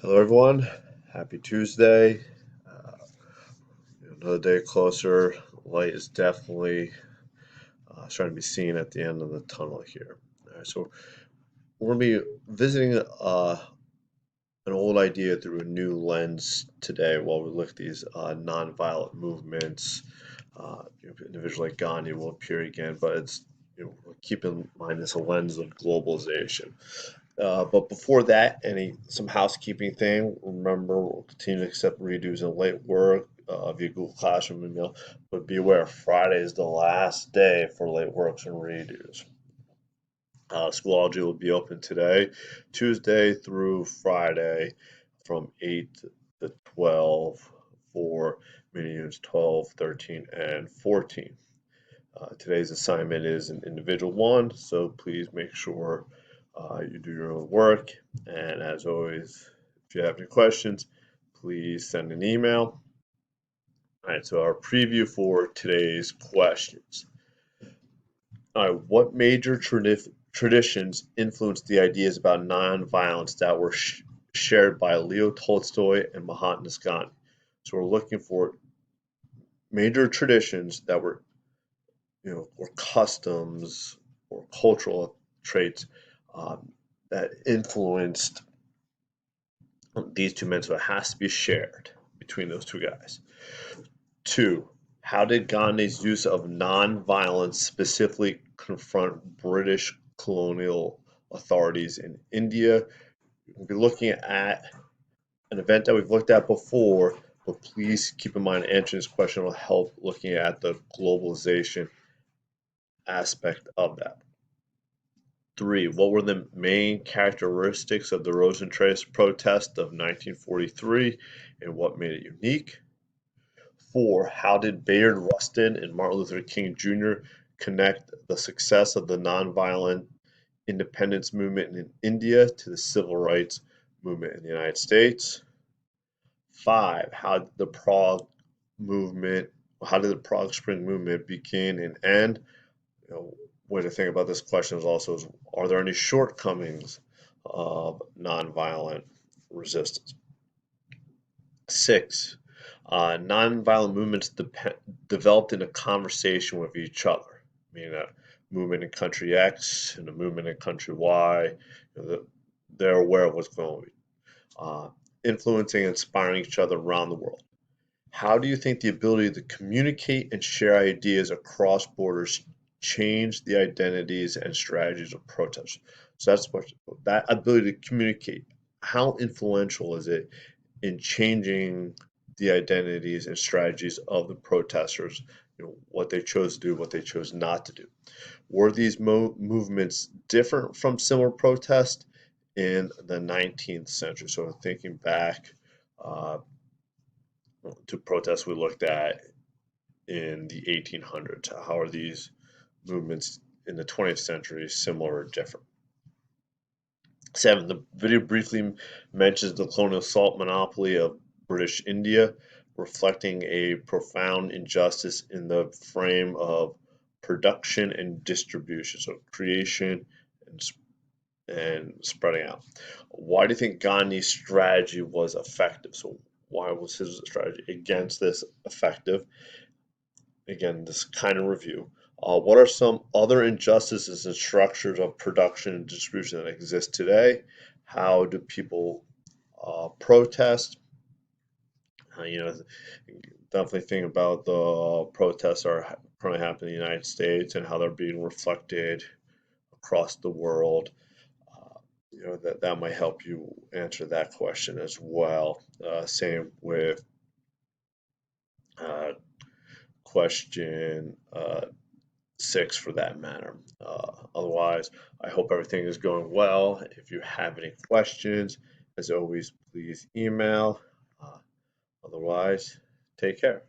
Hello, everyone. Happy Tuesday. Uh, another day closer. Light is definitely starting to be seen at the end of the tunnel here. All right, so we're going to be visiting an old idea through a new lens today while we look at these nonviolent movements. Individuals like Gandhi will appear again, but it's keep in mind this a lens of globalization. But before that, some housekeeping thing. Remember, we'll continue to accept redos and late work via Google Classroom email. But be aware, Friday is the last day for late works and redos. Schoology will be open today, Tuesday through Friday, from 8 to 12 for mini units 12, 13, and 14. Today's assignment is an individual one, so please make sure you do your own work. And as always, if you have any questions, please send an email. All right, so our preview for today's questions. All right, what major traditions influenced the ideas about nonviolence that were shared by Leo Tolstoy and Mahatma Gandhi? So we're looking for major traditions that were or customs or cultural traits um, that influenced these two men. So it has to be shared between those two guys. Two, how did Gandhi's use of nonviolence specifically confront British colonial authorities in India? We'll be looking at an event that we've looked at before, but please keep in mind answering this question will help looking at the globalization aspect of that. Three, what were the main characteristics of the Rosentrace protest of 1943 and what made it unique? Four, how did Bayard Rustin and Martin Luther King Jr. connect the success of the nonviolent independence movement in India to the civil rights movement in the United States? Five, movement, how did the Prague Spring movement begin and end? Way to think about this question is also are there any shortcomings of nonviolent resistance? Six, nonviolent movements developed in a conversation with each other, meaning a movement in country X and a movement in country Y. They're aware of what's going on, influencing and inspiring each other around the world. How do you think the ability to communicate and share ideas across borders change the identities and strategies of protest? So that's what that ability to communicate. How influential is it in changing the identities and strategies of the protesters? What they chose to do, what they chose not to do. Were these movements different from similar protests in the 19th century? So thinking back uh, to protests we looked at in the 1800s. How are these movements in the 20th century similar or different? Seven, the video briefly mentions the colonial salt monopoly of British India, reflecting a profound injustice in the frame of production and distribution, so creation and spreading out. Why do you think Gandhi's strategy was effective? So why was his strategy against this effective? Again, this kind of review. What are some other injustices and structures of production and distribution that exist today? How do people protest? Definitely think about the protests that are currently happening in the United States and how they're being reflected across the world. That might help you answer that question as well. Same with uh, question 6 for that matter. Otherwise, I hope everything is going well. If you have any questions, as always, please email. Otherwise, take care.